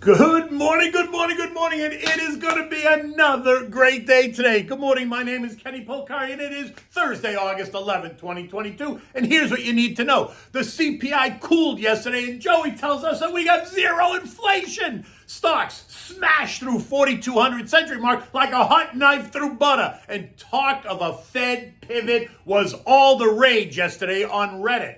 Good morning, good morning, good morning, and it is going to be another great day today. Good morning, my name is Kenny Polcari, and it is Thursday, August 11th, 2022, and here's what you need to know. The CPI cooled yesterday, and Joey tells us that we got zero inflation. Stocks smashed through 4,200 century mark like a hot knife through butter, and talk of a Fed pivot was all the rage yesterday on Reddit.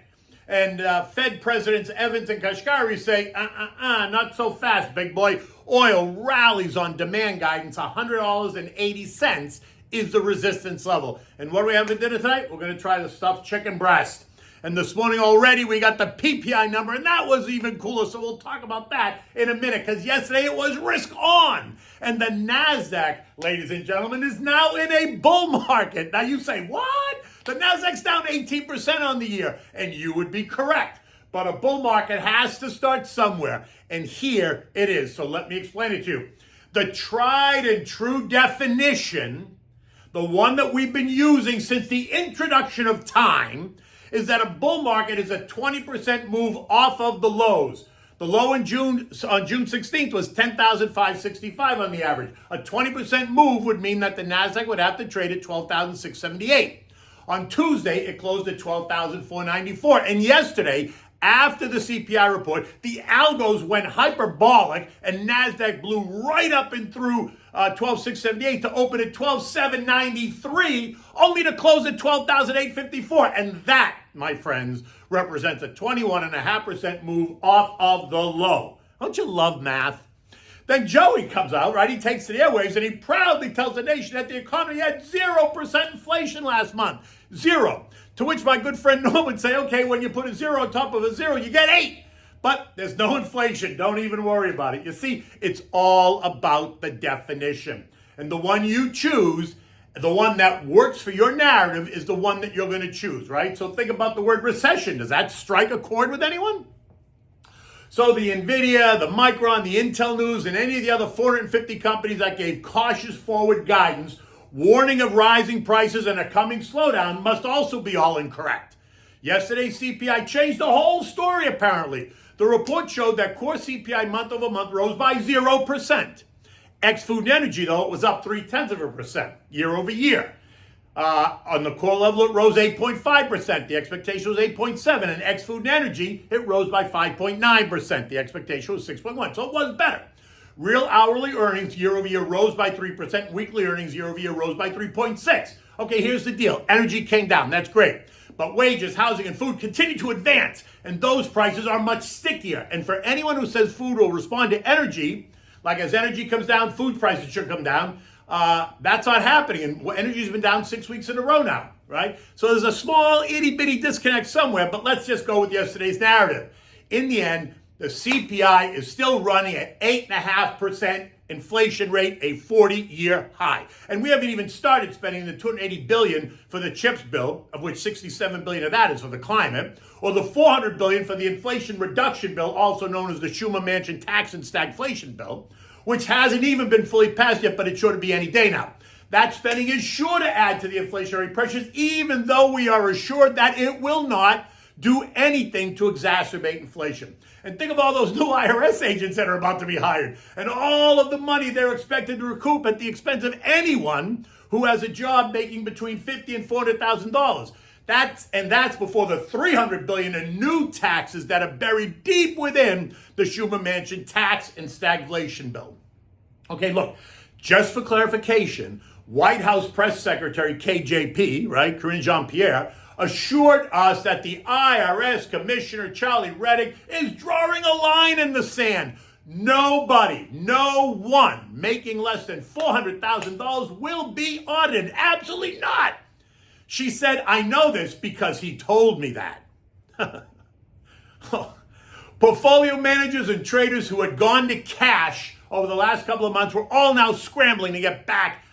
And Fed Presidents Evans and Kashkari say, not so fast, big boy. Oil rallies on demand guidance. $100.80 is the resistance level. And what do we have for dinner tonight? We're going to try the stuffed chicken breast. And this morning already we got the Ppi number, and that was even cooler. So we'll talk about that in a minute, because yesterday it was risk on. And the NASDAQ, ladies and gentlemen, is now in a bull market. Now you say, what? The NASDAQ's down 18% on the year, and you would be correct. But a bull market has to start somewhere, and here it is. So let me explain it to you. The tried and true definition, the one that we've been using since the introduction of time, is that a bull market is a 20% move off of the lows. The low in June, on June 16th, was 10,565 on the average. A 20% move would mean that the NASDAQ would have to trade at 12,678. On Tuesday, it closed at 12,494. And yesterday, after the CPI report, the algos went hyperbolic and NASDAQ blew right up and through 12,678 to open at 12,793, only to close at 12,854. And that, my friends, represents a 21.5% move off of the low. Don't you love math? Then Joey comes out, right? He takes to the airwaves and he proudly tells the nation that the economy had 0% inflation last month. Zero. To which my good friend Norm would say, okay, when you put a zero on top of a zero, you get 8. But there's no inflation. Don't even worry about it. You see, it's all about the definition. And the one you choose, the one that works for your narrative, is the one that you're going to choose, right? So think about the word recession. Does that strike a chord with anyone? So the NVIDIA, the Micron, the Intel News, and any of the other 450 companies that gave cautious forward guidance, warning of rising prices and a coming slowdown, must also be all incorrect. Yesterday's CPI changed the whole story, apparently. The report showed that core CPI month over month rose by 0%. Ex-food and energy, though, it was up 0.3% year over year. On the core level, it rose 8.5%. The expectation was 8.7%. And ex-food and energy, it rose by 5.9%. The expectation was 6.1%. So it was better. Real hourly earnings year over year rose by 3%. Weekly earnings year over year rose by 3.6%. Okay, here's the deal. Energy came down. That's great. But wages, housing, and food continue to advance. And those prices are much stickier. And for anyone who says food will respond to energy, like as energy comes down, food prices should come down. That's not happening, and energy's been down 6 weeks in a row now, right? So there's a small itty-bitty disconnect somewhere, but let's just go with yesterday's narrative. In the end, the CPI is still running at 8.5% inflation rate, a 40-year high. And we haven't even started spending the $280 billion for the CHIPS bill, of which $67 billion of that is for the climate, or the $400 billion for the Inflation Reduction Bill, also known as the Schumer-Manchin Tax and Stagflation Bill, which hasn't even been fully passed yet, but it's sure to be any day now. That spending is sure to add to the inflationary pressures, even though we are assured that it will not do anything to exacerbate inflation. And think of all those new IRS agents that are about to be hired, and all of the money they're expected to recoup at the expense of anyone who has a job making between $50,000 and $400,000. That's before the $300 billion in new taxes that are buried deep within the Schumer-Manchin tax and stagflation bill. Okay, look, just for clarification, White House Press Secretary KJP, right, Karine Jean-Pierre, assured us that the IRS Commissioner Charlie Reddick is drawing a line in the sand. Nobody, no one making less than $400,000 will be audited. Absolutely not. She said, I know this because he told me that. Portfolio managers and traders who had gone to cash over the last couple of months were all now scrambling to get back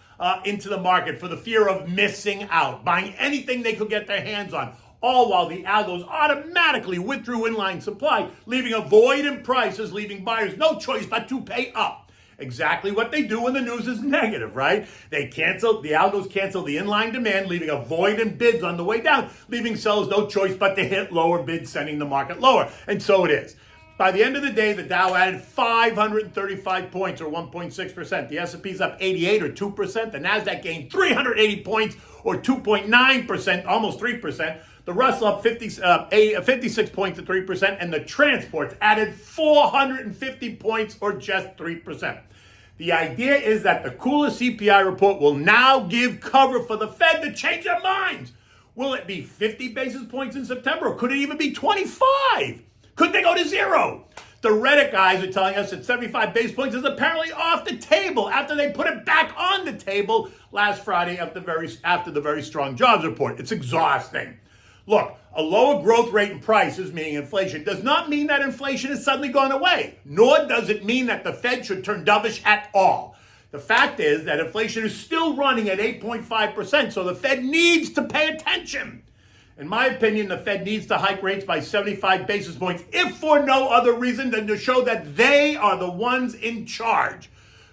into the market for the fear of missing out, buying anything they could get their hands on, all while the algos automatically withdrew inline supply, leaving a void in prices, leaving buyers no choice but to pay up. Exactly what they do when the news is negative, right? The algos cancel the inline demand, leaving a void in bids on the way down, leaving sellers no choice but to hit lower bids, sending the market lower. And so it is. by the end of the day, the Dow added 535 points, or 1.6%. The S&P's up 88, or 2%. The Nasdaq gained 380 points, or 2.9%, almost 3%. The Russell up 56 points, or 3%. And the transports added 450 points, or just 3%. The idea is that the cooler CPI report will now give cover for the Fed to change their minds. Will it be 50 basis points in September, or could it even be 25? Could they go to zero? The Reddit guys are telling us that 75 basis points is apparently off the table after they put it back on the table last Friday after the very strong jobs report. It's exhausting. Look, a lower growth rate in prices, meaning inflation, does not mean that inflation has suddenly gone away, nor does it mean that the Fed should turn dovish at all. The fact is that inflation is still running at 8.5%, so the Fed needs to pay attention. In my opinion, the Fed needs to hike rates by 75 basis points, if for no other reason than to show that they are the ones in charge,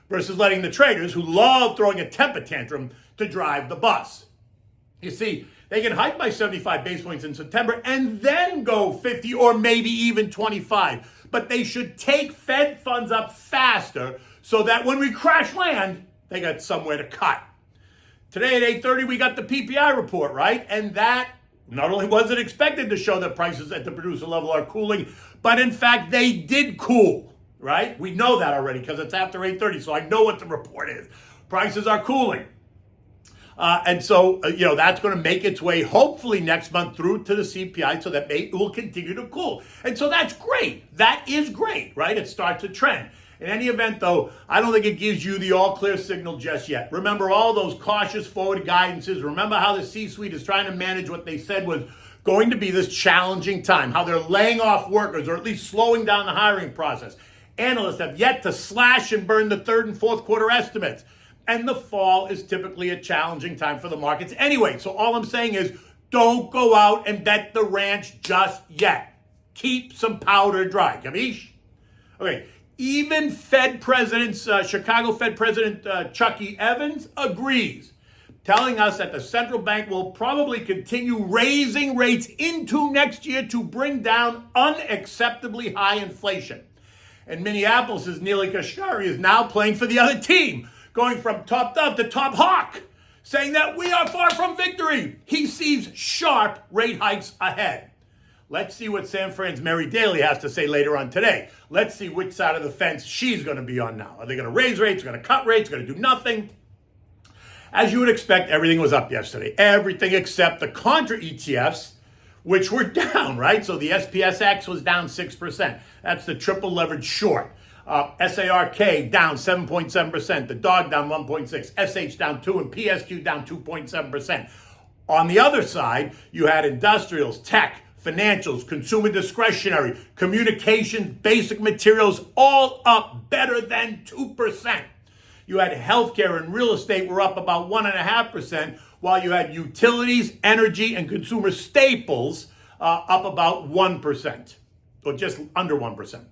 versus letting the traders, who love throwing a temper tantrum, to drive the bus. You see, they can hike by 75 basis points in September and then go 50 or maybe even 25. But they should take Fed funds up faster so that when we crash land, they got somewhere to cut. Today at 8:30, we got the PPI report, right? And that not only was it expected to show that prices at the producer level are cooling, but in fact, they did cool, right? We know that already because it's after 8:30, so I know what the report is. Prices are cooling. And so, that's going to make its way, hopefully next month, through to the CPI so that it will continue to cool. And so that's great. That is great, right? It starts a trend. In any event, though, I don't think it gives you the all-clear signal just yet. Remember all those cautious forward guidances. Remember how the C-suite is trying to manage what they said was going to be this challenging time, how they're laying off workers or at least slowing down the hiring process. Analysts have yet to slash and burn the third and fourth quarter estimates. And the fall is typically a challenging time for the markets anyway. So all I'm saying is don't go out and bet the ranch just yet. Keep some powder dry. Capiche? Okay. Even Chicago Fed President Chucky Evans agrees, telling us that the central bank will probably continue raising rates into next year to bring down unacceptably high inflation. And Minneapolis' Neely Kashkari is now playing for the other team, going from top dove to top hawk, saying that we are far from victory. He sees sharp rate hikes ahead. Let's see what San Fran's Mary Daly has to say later on today. Let's see which side of the fence she's going to be on now. Are they going to raise rates, going to cut rates, going to do nothing? As you would expect, everything was up yesterday. Everything except the contra ETFs, which were down, right? So the SPSX was down 6%. That's the triple leverage short. SARK down 7.7%. The DOG down 1.6%. SH down 2%. And PSQ down 2.7%. On the other side, you had industrials, tech, financials, consumer discretionary, communications, basic materials, all up better than 2%. You had healthcare and real estate were up about 1.5%, while you had utilities, energy, and consumer staples up about 1%, or just under 1%.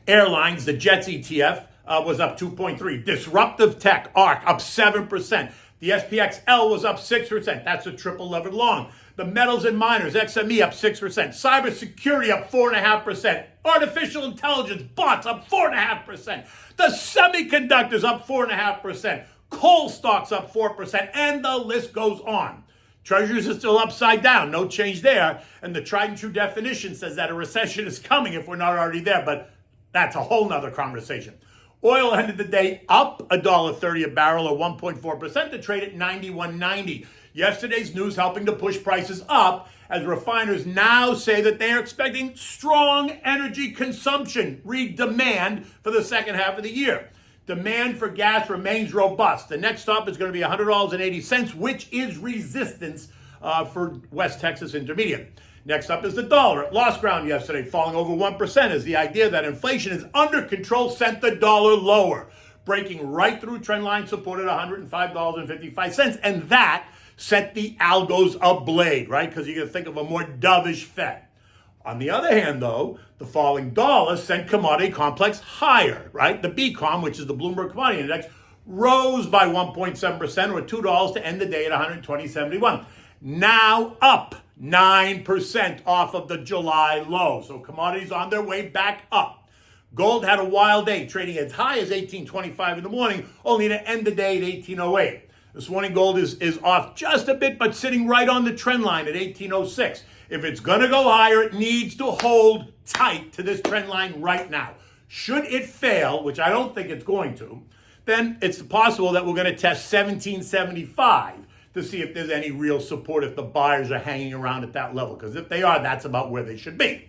Airlines, the Jets ETF was up 2.3%. Disruptive tech, ARC, up 7%. The SPXL was up 6%. That's a triple levered long. The metals and miners, XME, up 6%. Cybersecurity up 4.5%. Artificial intelligence, bots, up 4.5%. The semiconductors up 4.5%. Coal stocks up 4%. And the list goes on. Treasuries are still upside down. No change there. And the tried and true definition says that a recession is coming if we're not already there. But that's a whole nother conversation. Oil ended the day up $1.30 a barrel, or 1.4%, to trade at $91.90. Yesterday's news helping to push prices up as refiners now say that they are expecting strong energy consumption, read demand, for the second half of the year. Demand for gas remains robust. The next stop is going to be $100.80, which is resistance for West Texas Intermediate. Next up is the dollar. It lost ground yesterday, falling over 1%, as the idea that inflation is under control sent the dollar lower, breaking right through trendline support at $105.55. And that set the algos ablaze, right? Because you can think of a more dovish Fed. On the other hand, though, the falling dollar sent commodity complex higher, right? The BCOM, which is the Bloomberg Commodity Index, rose by 1.7%, or $2 to end the day at 120.71. Now up 9% off of the July low. So commodities on their way back up. Gold had a wild day, trading as high as 1825 in the morning, only to end the day at 1808. This morning, gold is off just a bit, but sitting right on the trend line at 1806. If it's going to go higher, it needs to hold tight to this trend line right now. Should it fail, which I don't think it's going to, then it's possible that we're going to test 1775 to see if there's any real support if the buyers are hanging around at that level. Because if they are, that's about where they should be.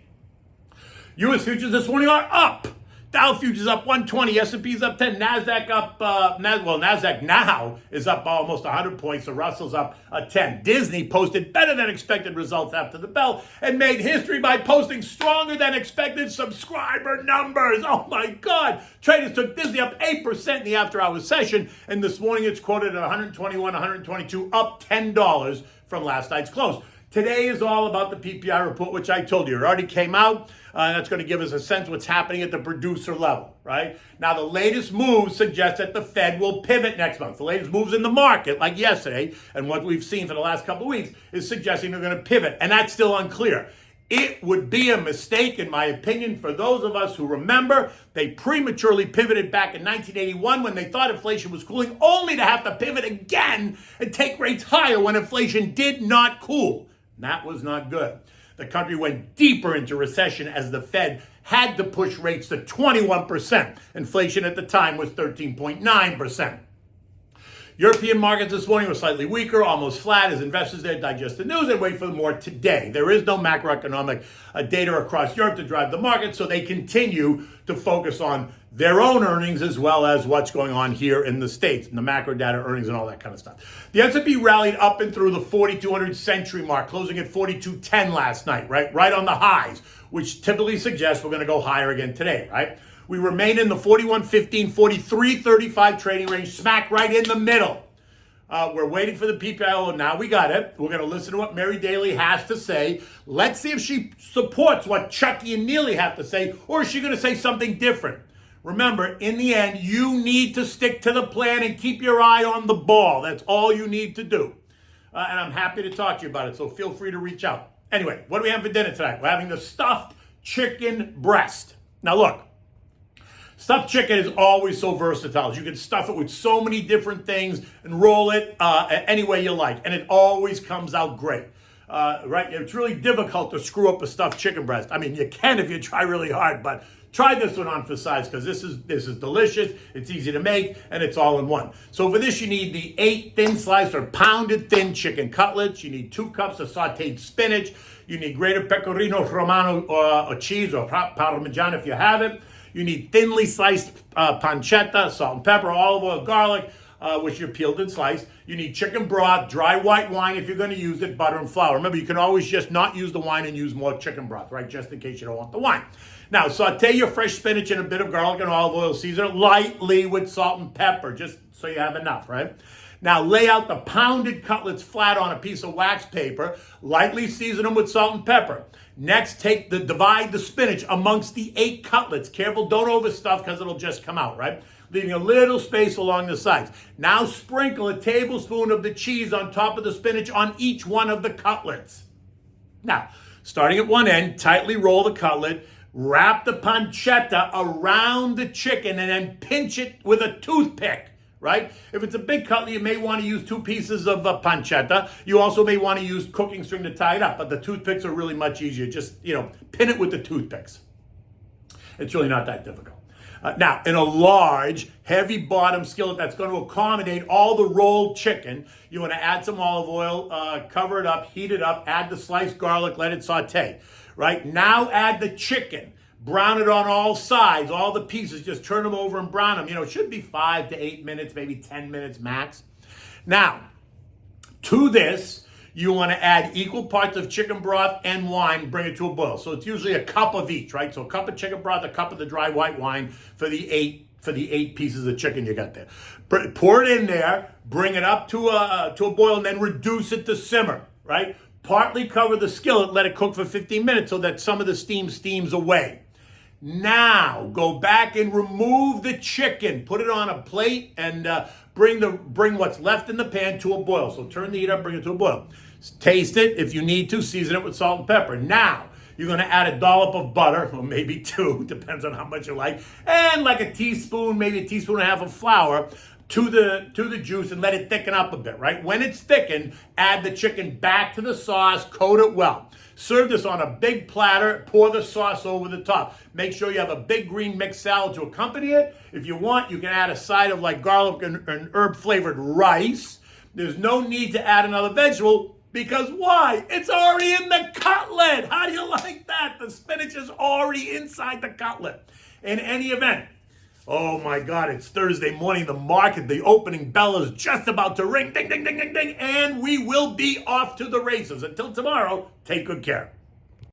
U.S. futures this morning are up. Dow futures up 120, S&P's up 10, NASDAQ up, NASDAQ now is up almost 100 points, so Russell's up 10. Disney posted better than expected results after the bell and made history by posting stronger than expected subscriber numbers. Oh my God. Traders took Disney up 8% in the after-hours session, and this morning it's quoted at 121, 122, up $10 from last night's close. Today is all about the Ppi Report, which I told you. It already came out. That's going to give us a sense of what's happening at the producer level, right? Now, the latest moves suggest that the Fed will pivot next month. The latest moves in the market, like yesterday, and what we've seen for the last couple of weeks, is suggesting they're going to pivot, and that's still unclear. It would be a mistake, in my opinion, for those of us who remember they prematurely pivoted back in 1981 when they thought inflation was cooling, only to have to pivot again and take rates higher when inflation did not cool. That was not good. The country went deeper into recession as the Fed had to push rates to 21%. Inflation at the time was 13.9%. European markets this morning were slightly weaker, almost flat, as investors there digest the news and wait for more today. There is no macroeconomic data across Europe to drive the market, so they continue to focus on their own earnings as well as what's going on here in the States, and the macro data earnings and all that kind of stuff. The S&P rallied up and through the 4,200 century mark, closing at 4,210 last night, right on the highs, which typically suggests we're going to go higher again today, right? We remain in the 41.15, 43.35 trading range, smack right in the middle. We're waiting for the PPI. Now we got it. We're going to listen to what Mary Daly has to say. Let's see if she supports what Chucky and Neely have to say, or is she going to say something different? Remember, in the end, you need to stick to the plan and keep your eye on the ball. That's all you need to do. And I'm happy to talk to you about it, so feel free to reach out. Anyway, what do we have for dinner tonight? We're having the stuffed chicken breast. Now look, stuffed chicken is always so versatile. You can stuff it with so many different things and roll it any way you like, and it always comes out great. Right? It's really difficult to screw up a stuffed chicken breast. I mean, you can if you try really hard, but try this one on for size because this is delicious, it's easy to make, and it's all in one. So for this, you need the 8 thin sliced or pounded thin chicken cutlets. You need 2 cups of sauteed spinach. You need grated pecorino romano or cheese or parmesan if you have it. You need thinly sliced pancetta, salt and pepper, olive oil, garlic, which you peeled and sliced. You need chicken broth, dry white wine if you're going to use it, butter and flour. Remember, you can always just not use the wine and use more chicken broth, right? Just in case you don't want the wine. Now, saute your fresh spinach in a bit of garlic and olive oil. Season it lightly with salt and pepper, just so you have enough, right? Now, lay out the pounded cutlets flat on a piece of wax paper. Lightly season them with salt and pepper. Next, divide the spinach amongst the 8 cutlets. Careful, don't overstuff because it'll just come out, right? Leaving a little space along the sides. Now, sprinkle a tablespoon of the cheese on top of the spinach on each one of the cutlets. Now, starting at one end, tightly roll the cutlet. Wrap the pancetta around the chicken and then pinch it with a toothpick, right? If it's a big cutlet, you may want to use 2 pieces of pancetta. You also may want to use cooking string to tie it up, but the toothpicks are really much easier. Just, pin it with the toothpicks. It's really not that difficult. Now, in a large, heavy bottom skillet that's going to accommodate all the rolled chicken, you want to add some olive oil, cover it up, heat it up, add the sliced garlic, let it saute. Right? Now add the chicken. Brown it on all sides, all the pieces. Just turn them over and brown them. It should be 5 to 8 minutes, maybe 10 minutes max. Now, to this, you want to add equal parts of chicken broth and wine, bring it to a boil. So it's usually a cup of each, right? So a cup of chicken broth, a cup of the dry white wine for the 8 pieces of chicken you got there. Pour it in there, bring it up to a boil, and then reduce it to simmer, right? Partly cover the skillet, let it cook for 15 minutes so that some of the steam steams away. Now, go back and remove the chicken. Put it on a plate and bring what's left in the pan to a boil. So turn the heat up, bring it to a boil. Taste it. If you need to, season it with salt and pepper. Now, you're going to add a dollop of butter, or maybe two, depends on how much you like, and like a teaspoon, maybe a teaspoon and a half of flour to the juice and let it thicken up a bit, right? When it's thickened, add the chicken back to the sauce, coat it well. Serve this on a big platter, pour the sauce over the top. Make sure you have a big green mixed salad to accompany it. If you want, you can add a side of like garlic and herb flavored rice. There's no need to add another vegetable because why? It's already in the cutlet. How do you like that? The spinach is already inside the cutlet. In any event, oh my God, it's Thursday morning. The market, the opening bell is just about to ring. Ding, ding, ding, ding, ding. And we will be off to the races. Until tomorrow, take good care.